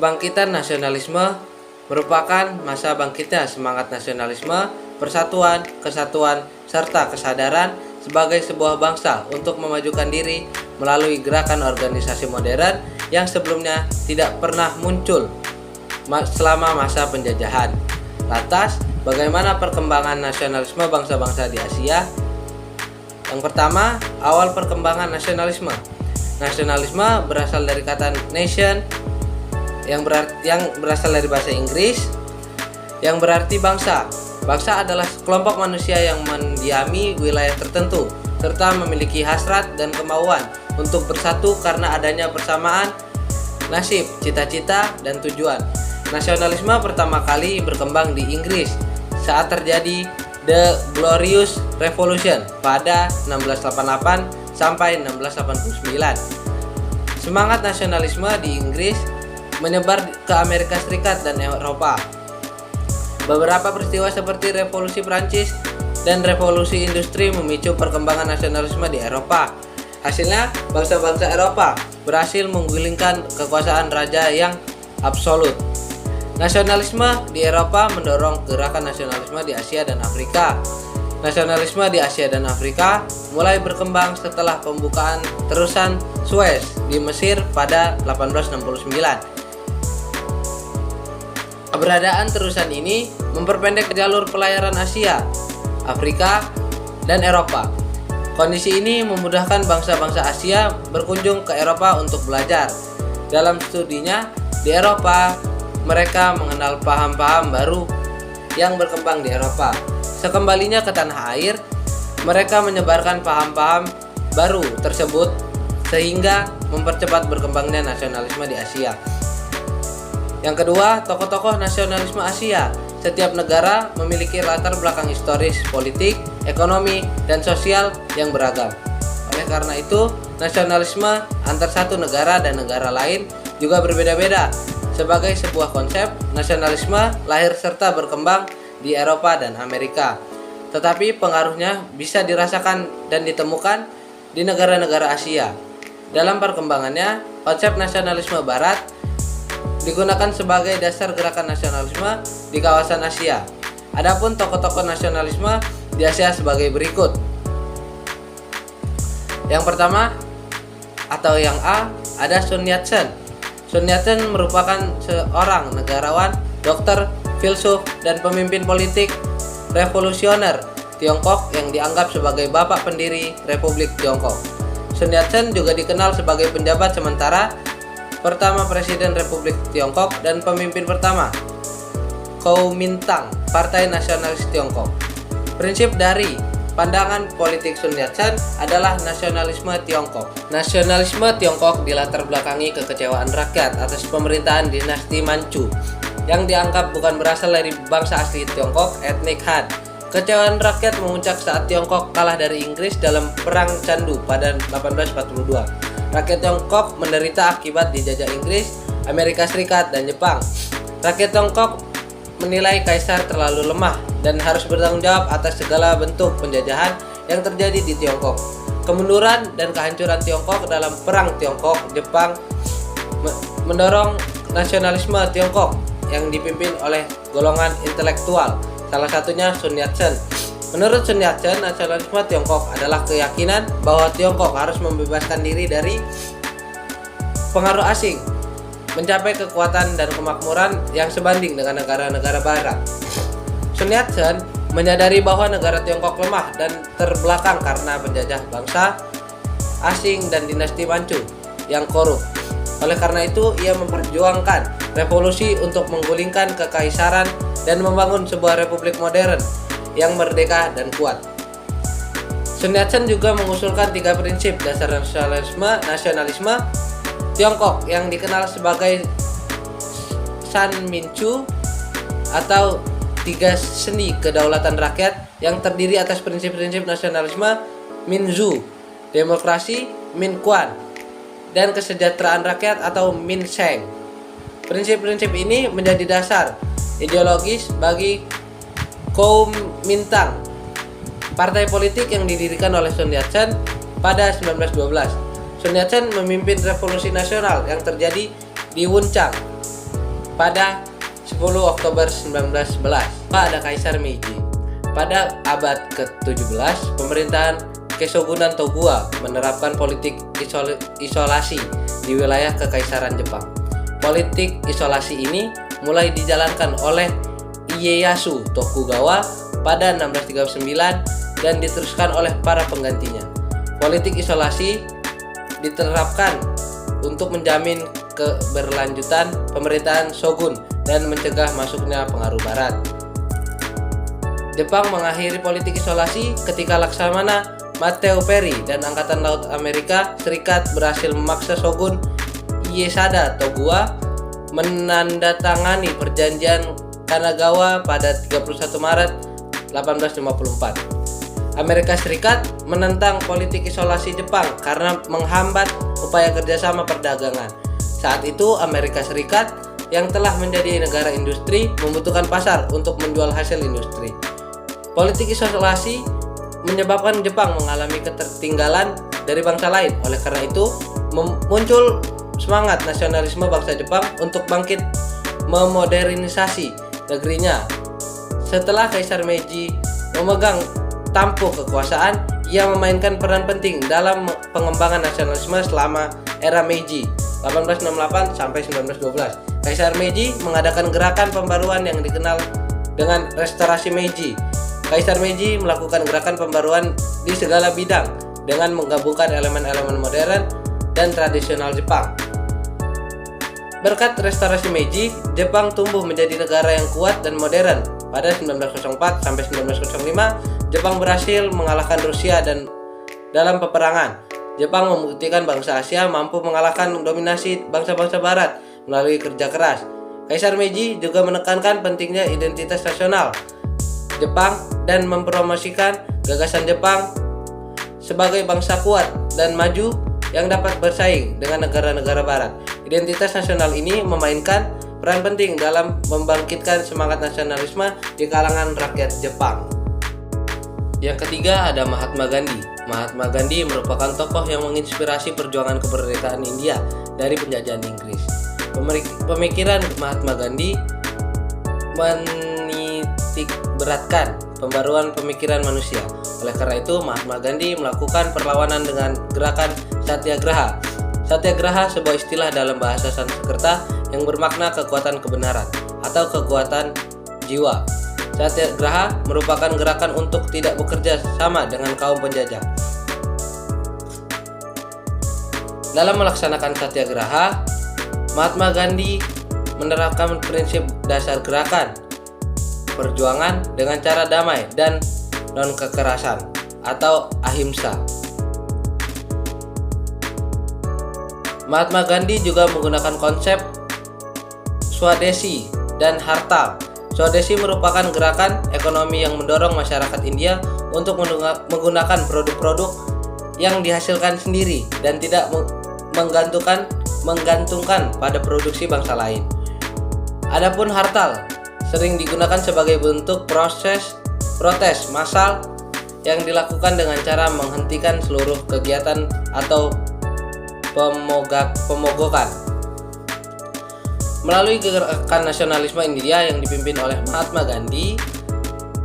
Kebangkitan nasionalisme merupakan masa bangkitnya semangat nasionalisme, persatuan, kesatuan, serta kesadaran sebagai sebuah bangsa untuk memajukan diri melalui gerakan organisasi modern yang sebelumnya tidak pernah muncul selama masa penjajahan. Lantas, bagaimana perkembangan nasionalisme bangsa-bangsa di Asia? Yang pertama, awal perkembangan nasionalisme. Nasionalisme berasal dari kata nation yang berasal dari bahasa Inggris yang berarti bangsa. Bangsa adalah kelompok manusia yang mendiami wilayah tertentu serta memiliki hasrat dan kemauan untuk bersatu karena adanya persamaan nasib, cita-cita, dan tujuan. Nasionalisme pertama kali berkembang di Inggris saat terjadi The Glorious Revolution pada 1688 sampai 1689. Semangat nasionalisme di Inggris menyebar ke Amerika Serikat dan Eropa. Beberapa peristiwa seperti Revolusi Prancis dan Revolusi Industri memicu perkembangan nasionalisme di Eropa. Hasilnya, bangsa-bangsa Eropa berhasil menggulingkan kekuasaan raja yang absolut. Nasionalisme di Eropa mendorong gerakan nasionalisme di Asia dan Afrika. Nasionalisme di Asia dan Afrika mulai berkembang setelah pembukaan terusan Suez di Mesir pada 1869. Keberadaan terusan ini memperpendek jalur pelayaran Asia, Afrika, dan Eropa. Kondisi ini memudahkan bangsa-bangsa Asia berkunjung ke Eropa untuk belajar. Dalam studinya di Eropa, mereka mengenal paham-paham baru yang berkembang di Eropa. Sekembalinya ke tanah air, mereka menyebarkan paham-paham baru tersebut sehingga mempercepat berkembangnya nasionalisme di Asia. Yang kedua, tokoh-tokoh nasionalisme Asia. Setiap negara memiliki latar belakang historis, politik, ekonomi, dan sosial yang beragam. Oleh karena itu, nasionalisme antar satu negara dan negara lain juga berbeda-beda. Sebagai sebuah konsep, nasionalisme lahir serta berkembang di Eropa dan Amerika. Tetapi pengaruhnya bisa dirasakan dan ditemukan di negara-negara Asia. Dalam perkembangannya, konsep nasionalisme Barat digunakan sebagai dasar gerakan nasionalisme di kawasan Asia. Adapun tokoh-tokoh nasionalisme di Asia sebagai berikut. Yang pertama atau yang A, ada Sun Yat-sen. Sun Yat-sen merupakan seorang negarawan, dokter, filsuf, dan pemimpin politik revolusioner Tiongkok yang dianggap sebagai bapak pendiri Republik Tiongkok. Sun Yat-sen juga dikenal sebagai penjabat sementara pertama Presiden Republik Tiongkok dan pemimpin pertama Kuomintang, Partai Nasionalis Tiongkok. Prinsip dari pandangan politik Sun Yat-sen adalah nasionalisme Tiongkok. Nasionalisme Tiongkok dilatar belakangi kekecewaan rakyat atas pemerintahan dinasti Manchu yang dianggap bukan berasal dari bangsa asli Tiongkok, etnik Han. Kekecewaan rakyat memuncak saat Tiongkok kalah dari Inggris dalam Perang Candu pada 1842. Rakyat Tiongkok menderita akibat dijajah Inggris, Amerika Serikat, dan Jepang. Rakyat Tiongkok menilai kaisar terlalu lemah dan harus bertanggung jawab atas segala bentuk penjajahan yang terjadi di Tiongkok. Kemunduran dan kehancuran Tiongkok dalam Perang Tiongkok-Jepang mendorong nasionalisme Tiongkok yang dipimpin oleh golongan intelektual, salah satunya Sun Yat-sen. Menurut Sun Yat-sen, nasionalisme Tiongkok adalah keyakinan bahwa Tiongkok harus membebaskan diri dari pengaruh asing, mencapai kekuatan dan kemakmuran yang sebanding dengan negara-negara barat. Sun Yat-sen menyadari bahwa negara Tiongkok lemah dan terbelakang karena penjajah bangsa asing dan dinasti Manchu yang korup. Oleh karena itu, ia memperjuangkan revolusi untuk menggulingkan kekaisaran dan membangun sebuah republik modern yang merdeka dan kuat. Sun Yat-sen juga mengusulkan 3 prinsip dasar nasionalisme Tiongkok yang dikenal sebagai Sanminchu atau 3 seni kedaulatan rakyat yang terdiri atas prinsip-prinsip nasionalisme Minzu, demokrasi, Minquan, dan kesejahteraan rakyat atau Minsheng. Prinsip-prinsip ini menjadi dasar ideologis bagi Kuomintang, partai politik yang didirikan oleh Sun Yat-sen pada 1912. Sun Yat-sen memimpin revolusi nasional yang terjadi di Wuchang pada 10 Oktober 1911. Ada Kaisar Meiji. Pada abad ke-17, pemerintahan Kesogunan Tokugawa menerapkan politik isolasi di wilayah Kekaisaran Jepang. Politik isolasi ini mulai dijalankan oleh Ieyasu Tokugawa pada 1639 dan diteruskan oleh para penggantinya. Politik isolasi diterapkan untuk menjamin keberlanjutan pemerintahan shogun dan mencegah masuknya pengaruh barat. Jepang mengakhiri politik isolasi ketika Laksamana Mateo Perry dan Angkatan Laut Amerika Serikat berhasil memaksa Shogun Ieyasu Tokugawa menandatangani perjanjian Kanagawa pada 31 Maret 1854. Amerika Serikat menentang politik isolasi Jepang karena menghambat upaya kerjasama perdagangan. Saat itu Amerika Serikat yang telah menjadi negara industri membutuhkan pasar untuk menjual hasil industri. Politik isolasi menyebabkan Jepang mengalami ketertinggalan dari bangsa lain. Oleh karena itu, muncul semangat nasionalisme bangsa Jepang untuk bangkit memodernisasi negerinya. Setelah Kaisar Meiji memegang tampuk kekuasaan, ia memainkan peran penting dalam pengembangan nasionalisme selama era Meiji 1868 sampai 1912. Kaisar Meiji mengadakan gerakan pembaruan yang dikenal dengan Restorasi Meiji. Kaisar Meiji melakukan gerakan pembaruan di segala bidang dengan menggabungkan elemen-elemen modern dan tradisional Jepang. Berkat Restorasi Meiji, Jepang tumbuh menjadi negara yang kuat dan modern. Pada 1904 sampai 1905, Jepang berhasil mengalahkan Rusia dan dalam peperangan. Jepang membuktikan bangsa Asia mampu mengalahkan dominasi bangsa-bangsa barat melalui kerja keras. Kaisar Meiji juga menekankan pentingnya identitas nasional Jepang dan mempromosikan gagasan Jepang sebagai bangsa kuat dan maju yang dapat bersaing dengan negara-negara barat. Identitas nasional ini memainkan peran penting dalam membangkitkan semangat nasionalisme di kalangan rakyat Jepang. Yang ketiga ada Mahatma Gandhi. Mahatma Gandhi merupakan tokoh yang menginspirasi perjuangan kemerdekaan India dari penjajahan Inggris. Pemikiran Mahatma Gandhi menitik beratkan pembaruan pemikiran manusia. Oleh karena itu, Mahatma Gandhi melakukan perlawanan dengan gerakan Satyagraha. Satyagraha sebuah istilah dalam bahasa Sanskerta yang bermakna kekuatan kebenaran atau kekuatan jiwa. Satyagraha merupakan gerakan untuk tidak bekerja sama dengan kaum penjajah. Dalam melaksanakan Satyagraha, Mahatma Gandhi menerapkan prinsip dasar gerakan perjuangan dengan cara damai dan non-kekerasan atau ahimsa. Mahatma Gandhi juga menggunakan konsep Swadesi dan Hartal. Swadesi merupakan gerakan ekonomi yang mendorong masyarakat India untuk menggunakan produk-produk yang dihasilkan sendiri dan tidak menggantungkan pada produksi bangsa lain. Adapun Hartal sering digunakan sebagai bentuk protes massal yang dilakukan dengan cara menghentikan seluruh kegiatan atau pemogokan. Melalui gerakan nasionalisme India yang dipimpin oleh Mahatma Gandhi,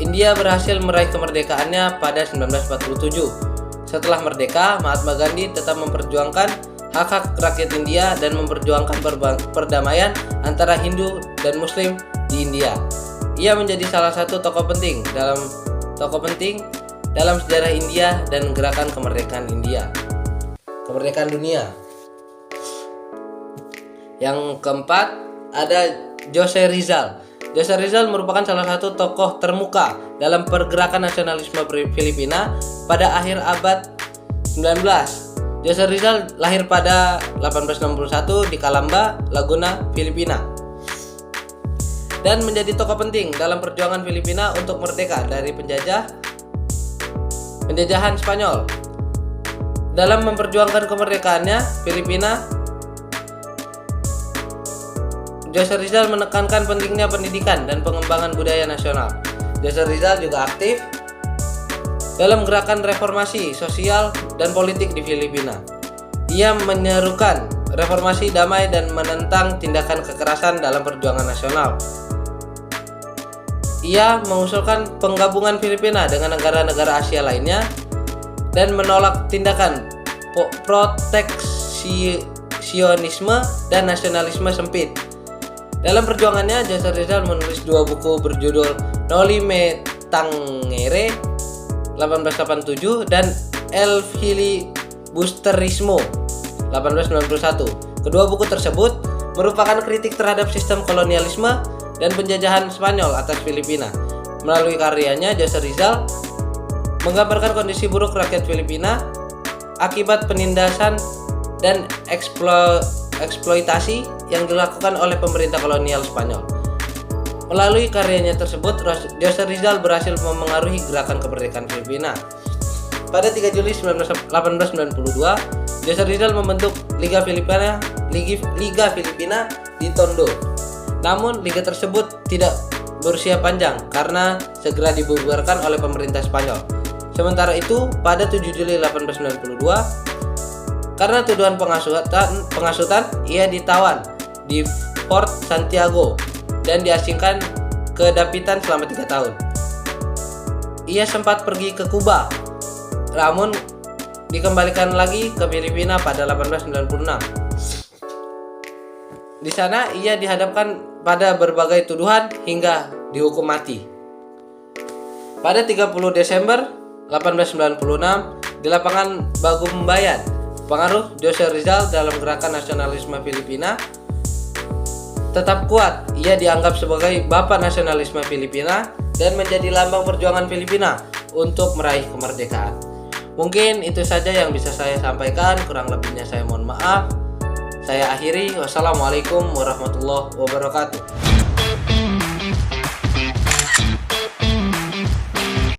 India berhasil meraih kemerdekaannya pada 1947. Setelah merdeka, Mahatma Gandhi tetap memperjuangkan hak-hak rakyat India dan memperjuangkan perdamaian antara Hindu dan Muslim di India. Ia menjadi salah satu tokoh penting dalam sejarah India dan gerakan kemerdekaan kemerdekaan dunia. Yang keempat ada Jose Rizal. Jose Rizal merupakan salah satu tokoh termuka dalam pergerakan nasionalisme Filipina pada akhir abad 19. Jose Rizal lahir pada 1861 di Calamba, Laguna, Filipina, dan menjadi tokoh penting dalam perjuangan Filipina untuk merdeka dari penjajahan Spanyol. Dalam memperjuangkan kemerdekaannya Filipina, Jose Rizal menekankan pentingnya pendidikan dan pengembangan budaya nasional. Jose Rizal juga aktif dalam gerakan reformasi sosial dan politik di Filipina. Ia menyerukan reformasi damai dan menentang tindakan kekerasan dalam perjuangan nasional. Ia mengusulkan penggabungan Filipina dengan negara-negara Asia lainnya dan menolak tindakan proteksionisme dan nasionalisme sempit. Dalam perjuangannya, Jose Rizal menulis 2 buku berjudul Noli Me Tangere 1887 dan El Filibusterismo 1891. Kedua buku tersebut merupakan kritik terhadap sistem kolonialisme dan penjajahan Spanyol atas Filipina. Melalui karyanya, Jose Rizal menggambarkan kondisi buruk rakyat Filipina akibat penindasan dan eksploitasi yang dilakukan oleh pemerintah kolonial Spanyol. Melalui karyanya tersebut, Jose Rizal berhasil memengaruhi gerakan kemerdekaan Filipina. Pada 3 Juli 1892, Jose Rizal membentuk Liga Filipina di Tondo. Namun, liga tersebut tidak berusia panjang karena segera dibubarkan oleh pemerintah Spanyol. Sementara itu, pada 7 Juli 1892, karena tuduhan pengasutan, ia ditawan di Fort Santiago dan diasingkan ke Dapitan selama 3 tahun. Ia sempat pergi ke Kuba, namun dikembalikan lagi ke Filipina pada 1896. Di sana ia dihadapkan pada berbagai tuduhan hingga dihukum mati. Pada 30 Desember 1896, di lapangan Bagumbayan, pengaruh Jose Rizal dalam gerakan nasionalisme Filipina tetap kuat. Ia dianggap sebagai bapak nasionalisme Filipina dan menjadi lambang perjuangan Filipina untuk meraih kemerdekaan. Mungkin itu saja yang bisa saya sampaikan, kurang lebihnya saya mohon maaf. Saya akhiri, wassalamualaikum warahmatullahi wabarakatuh.